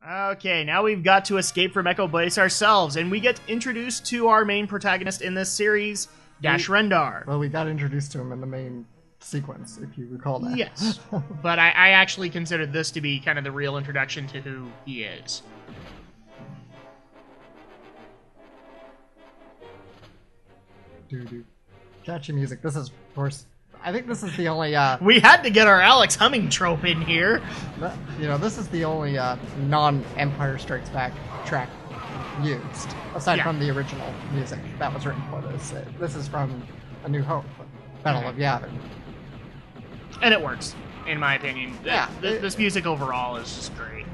Okay, now we've got to escape from Echo Base ourselves, and we get introduced to our main protagonist in this series, Dash Rendar. Well, we got introduced to him in the main sequence, if you recall that. Yes, but I actually consider this to be kind of the real introduction to who he is. Catchy music. This is, of course, I think this is the only... we had to get our Alex Humming trope in here. This is the only non-Empire Strikes Back track used, aside from the original music that was written for this. This is from A New Hope, Battle of Yavin. And it works, in my opinion. Yeah, this music overall is just great.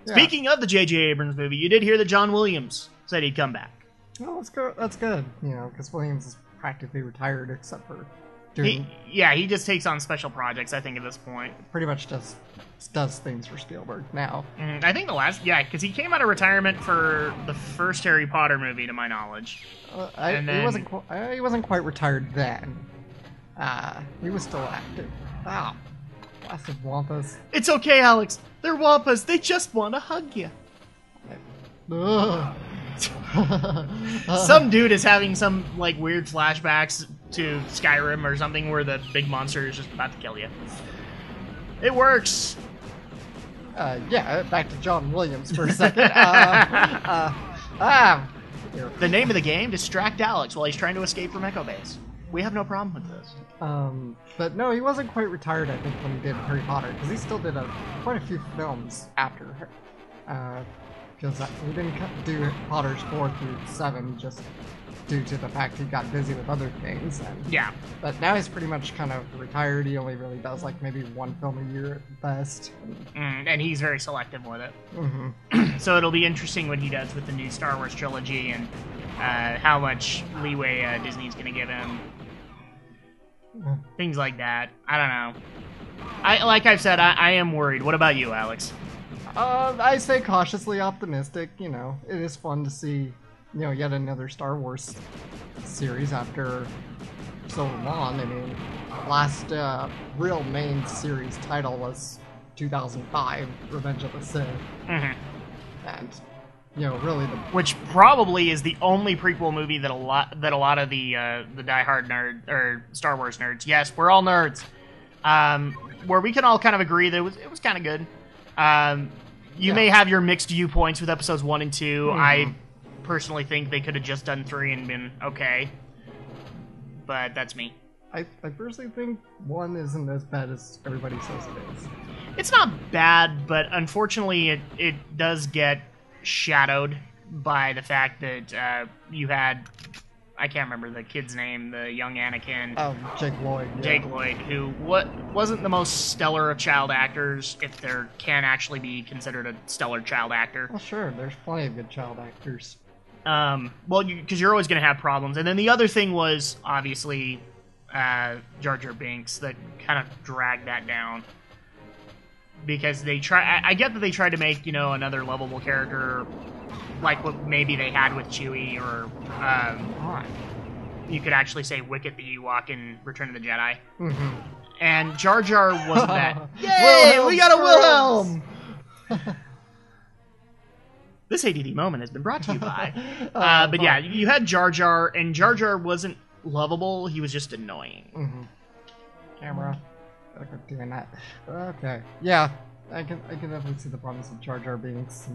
Yeah. Speaking of the J.J. Abrams movie, you did hear that John Williams said he'd come back. Well, that's good, because Williams is practically retired except for doing... He just takes on special projects, I think, at this point. Pretty much does things for Spielberg now. I think the last... Yeah, because he came out of retirement for the first Harry Potter movie, to my knowledge. He wasn't quite retired then. He was still active. Wow. Blasted Wampas. It's okay, Alex. They're Wampas. They just want to hug you. Some dude is having some weird flashbacks to Skyrim or something where the big monster is just about to kill you. It works. Back to John Williams for a second. The name of the game: distract Alex while he's trying to escape from Echo Base. We have no problem with this. But no, he wasn't quite retired, I think, when he did Harry Potter, because he still did quite a few films after. Because he didn't do Potters 4 through 7 just due to the fact he got busy with other things. But now he's pretty much kind of retired. He only really does maybe one film a year at best. And he's very selective with it. Mm-hmm. So it'll be interesting what he does with the new Star Wars trilogy and how much leeway Disney's going to give him. Things like that. I don't know. Like I've said, I am worried. What about you, Alex? I say cautiously optimistic. It is fun to see, yet another Star Wars series after so long. I mean, last real main series title was 2005, Revenge of the Sith. Mm-hmm. And, really which probably is the only prequel movie that a lot of the diehard nerd or Star Wars nerds, yes, we're all nerds, where we can all kind of agree that it was kind of good. You may have your mixed viewpoints with episodes 1 and 2. Mm-hmm. I personally think they could have just done 3 and been okay. But that's me. I personally think 1 isn't as bad as everybody says it is. It's not bad, but unfortunately it does get shadowed by the fact that you had... I can't remember the kid's name, the young Anakin. Oh, Jake Lloyd. Yeah. Jake Lloyd, who wasn't the most stellar of child actors, if there can actually be considered a stellar child actor. Well, sure, there's plenty of good child actors. Well, because you're always going to have problems. And then the other thing was, obviously, Jar Jar Binks that kind of dragged that down. Because I get that they tried to make, another lovable character like what maybe they had with Chewie, or you could actually say Wicket the Ewok in Return of the Jedi. Mm-hmm. And Jar Jar wasn't that. Yay! We got a Wilhelm! This ADD moment has been brought to you by. But yeah, you had Jar Jar, and Jar Jar wasn't lovable, he was just annoying. Mm-hmm. Camera. Gotta quit doing that. Okay. Yeah, I can definitely see the problems with Jar Jar Binks.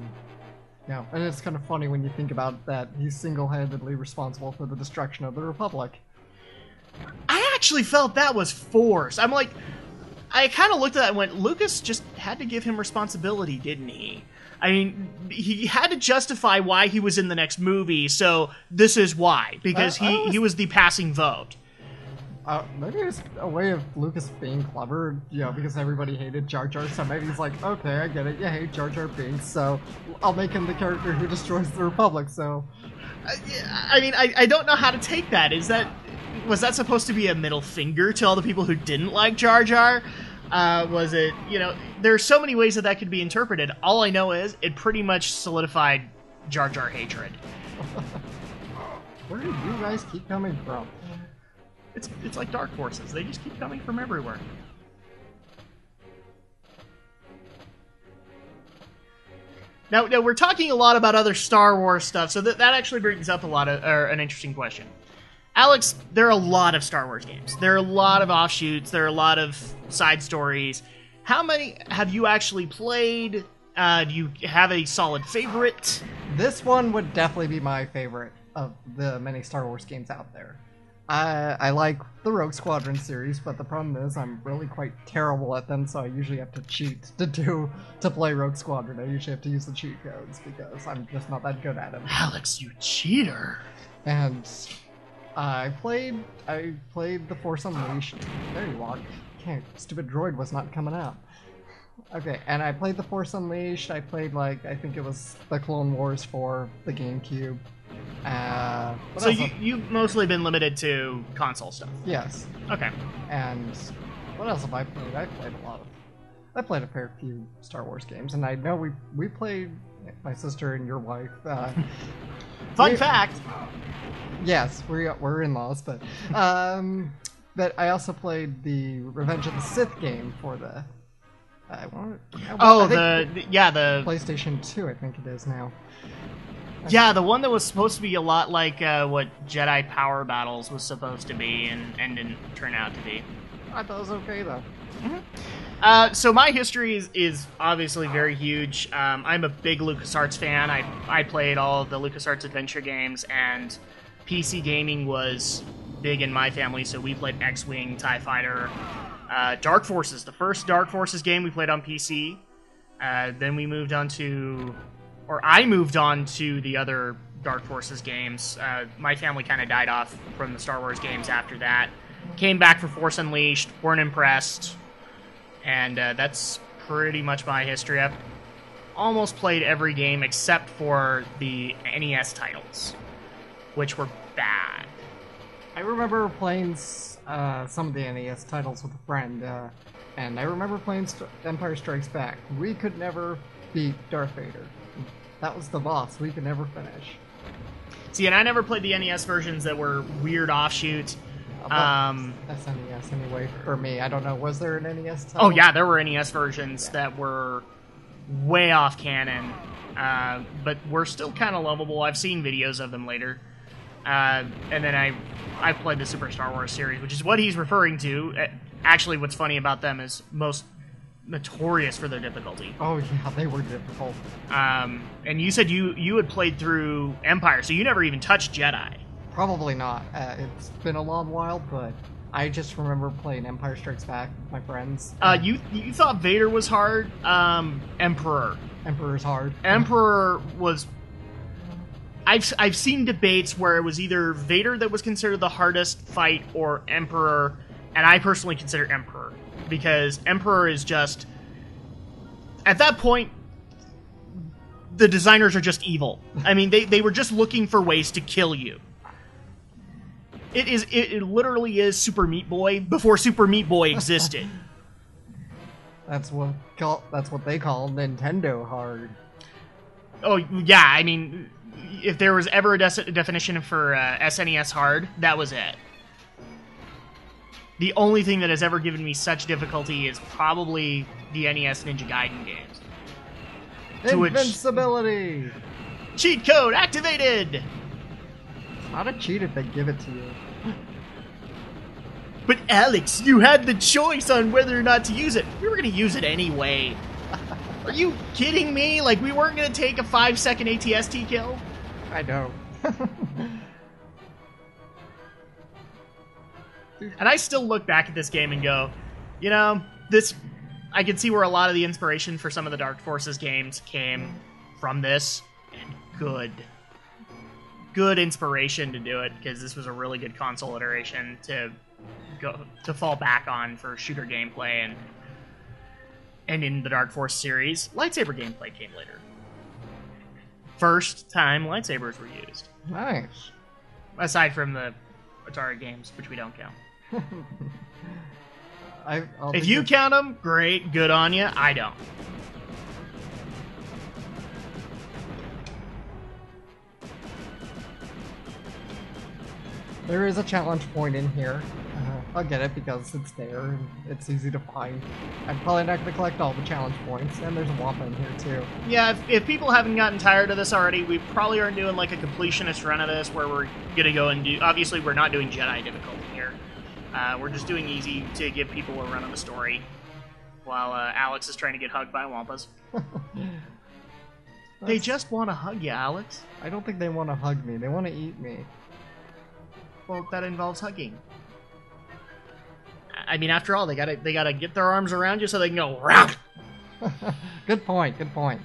And it's kind of funny when you think about that he's single-handedly responsible for the destruction of the Republic. I actually felt that was forced. I kind of looked at that and went, Lucas just had to give him responsibility, didn't he? I mean, he had to justify why he was in the next movie, so this is why. Because he was the passing vote. Maybe it's a way of Lucas being clever, because everybody hated Jar Jar, so maybe he's like, okay, I get it, you hate Jar Jar Binks, so I'll make him the character who destroys the Republic, so... I mean, I don't know how to take that. Was that supposed to be a middle finger to all the people who didn't like Jar Jar? Was it, there are so many ways that could be interpreted. All I know is, it pretty much solidified Jar Jar hatred. Where do you guys keep coming from? It's like dark forces. They just keep coming from everywhere. Now we're talking a lot about other Star Wars stuff, so that actually brings up an interesting question. Alex, there are a lot of Star Wars games. There are a lot of offshoots. There are a lot of side stories. How many have you actually played? Do you have a solid favorite? This one would definitely be my favorite of the many Star Wars games out there. I like the Rogue Squadron series, but the problem is I'm really quite terrible at them, so I usually have to cheat to play Rogue Squadron. I usually have to use the cheat codes because I'm just not that good at them. Alex, you cheater! And I played The Force Unleashed. There you are. Can't, stupid droid was not coming out. Okay, and I played The Force Unleashed. I played, like, I think it was the Clone Wars for the GameCube. So you've mostly been limited to console stuff? Yes. Okay. And what else have I played? I played a fair few Star Wars games, and I know we played, my sister and your wife. Fun fact! Yes, we're in-laws, but I also played the Revenge of the Sith game for the the PlayStation 2, I think it is now. Yeah, the one that was supposed to be a lot like what Jedi Power Battles was supposed to be, and didn't turn out to be. I thought it was okay though. Mm-hmm. So my history is obviously very huge. I'm a big LucasArts fan. I played all of the LucasArts adventure games, and PC gaming was big in my family. So we played X-Wing, TIE Fighter, Dark Forces. The first Dark Forces game we played on PC. Then we moved on to... Or I moved on to the other Dark Forces games. My family kind of died off from the Star Wars games after that. Came back for Force Unleashed, weren't impressed, and that's pretty much my history. I've almost played every game except for the NES titles, which were bad. I remember playing some of the NES titles with a friend, and I remember playing Empire Strikes Back. We could never beat Darth Vader. That was the boss. We could never finish. See, and I never played the NES versions that were weird offshoot. SNES anyway, for me. I don't know. Was there an NES title? Oh, yeah, there were NES versions that were way off canon, but were still kind of lovable. I've seen videos of them later. And then I played the Super Star Wars series, which is what he's referring to. Actually, what's funny about them is most notorious for their difficulty. Oh yeah, they were difficult. And you said you had played through Empire, so you never even touched Jedi. Probably not. It's been a long while, but I just remember playing Empire Strikes Back with my friends. You thought Vader was hard? Emperor's hard. Emperor was... I've seen debates where it was either Vader that was considered the hardest fight or Emperor, and I personally consider Emperor. Because Emperor is just... At that point, the designers are just evil. I mean, they were just looking for ways to kill you. It literally is Super Meat Boy before Super Meat Boy existed. That's what they call Nintendo hard. Oh, yeah, I mean, if there was ever a definition for SNES hard, that was it. The only thing that has ever given me such difficulty is probably the NES Ninja Gaiden games. Invincibility! Cheat code activated! It's not a cheat if they give it to you. But Alex, you had the choice on whether or not to use it. We were going to use it anyway. Are you kidding me? Like, we weren't going to take a 5-second ATST kill? I know. And I still look back at this game and go, you know, this... I can see where a lot of the inspiration for some of the Dark Forces games came from this. And good inspiration to do it, because this was a really good console iteration to fall back on for shooter gameplay. And in the Dark Force series, lightsaber gameplay came later. First time lightsabers were used. Nice. Aside from the Atari games, which we don't count. If you count them, great, good on you. I don't. There is a challenge point in here. I'll get it because it's there and it's easy to find. I'm probably not going to collect all the challenge points, and there's a Wampa in here too. Yeah, if people haven't gotten tired of this already, we probably aren't doing like a completionist run of this where we're going to go and do... Obviously, we're not doing Jedi difficulty here. We're just doing easy to give people a run of the story while Alex is trying to get hugged by Wampas. They just want to hug you, Alex. I don't think they want to hug me. They want to eat me. Well, that involves hugging. I mean, after all, they gotta get their arms around you so they can go round. Good point. Good point.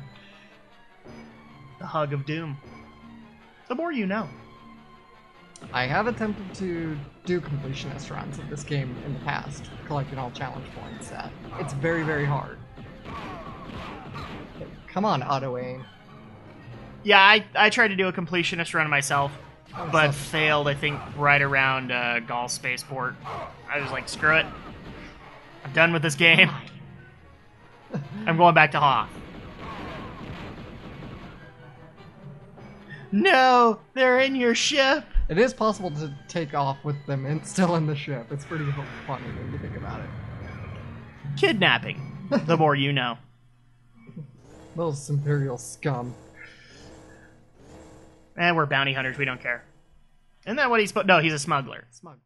The hug of doom. The more you know. I have attempted to do completionist runs of this game in the past, collecting all challenge points. It's very, very hard. Come on, auto aim. Yeah, I tried to do a completionist run myself, but failed, I think, right around Gaul Spaceport. I was like, screw it. I'm done with this game. I'm going back to Hoth. No, they're in your ship. It is possible to take off with them and still in the ship. It's pretty funny when you think about it. Kidnapping. The more you know. Those Imperial scum. And we're bounty hunters. We don't care. Isn't that what he's... No, he's a smuggler. Smug.